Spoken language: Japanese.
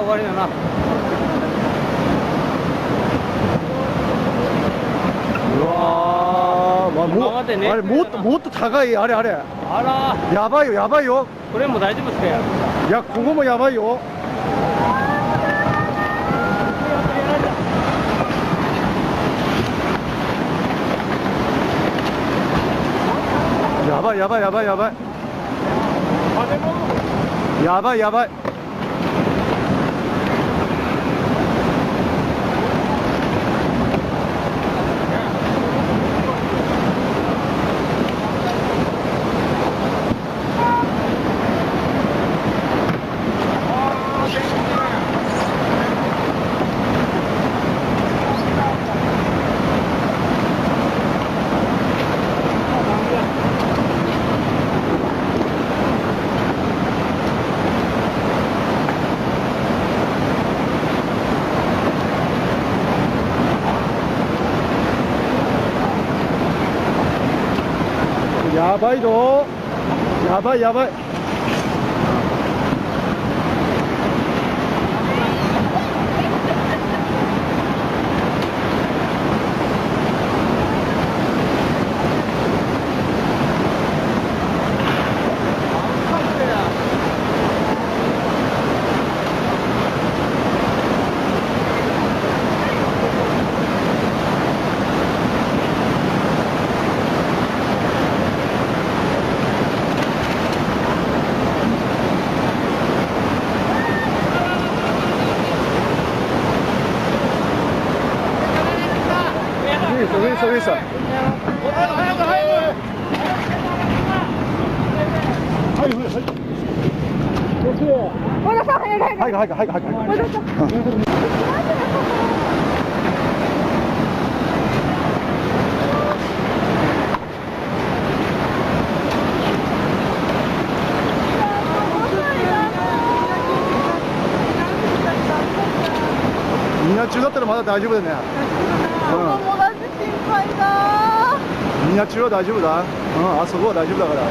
終わりだな。うわー、まあ、今までねあれもっと高い、あれあら、やばいよやばいよ。これも大丈夫ですかよ。いや、ここもやばいよ。やばいやばいやばいやばいやばいやばい。やばいぞ、やばいやばい。上さ上さ。はいはいはい。和田さん、早く早く。はいはいはいはい。和田さん。みんな中だったらまだ大丈夫だね。友達心配だ。みんな中は大丈夫だ。あそこは大丈夫だから。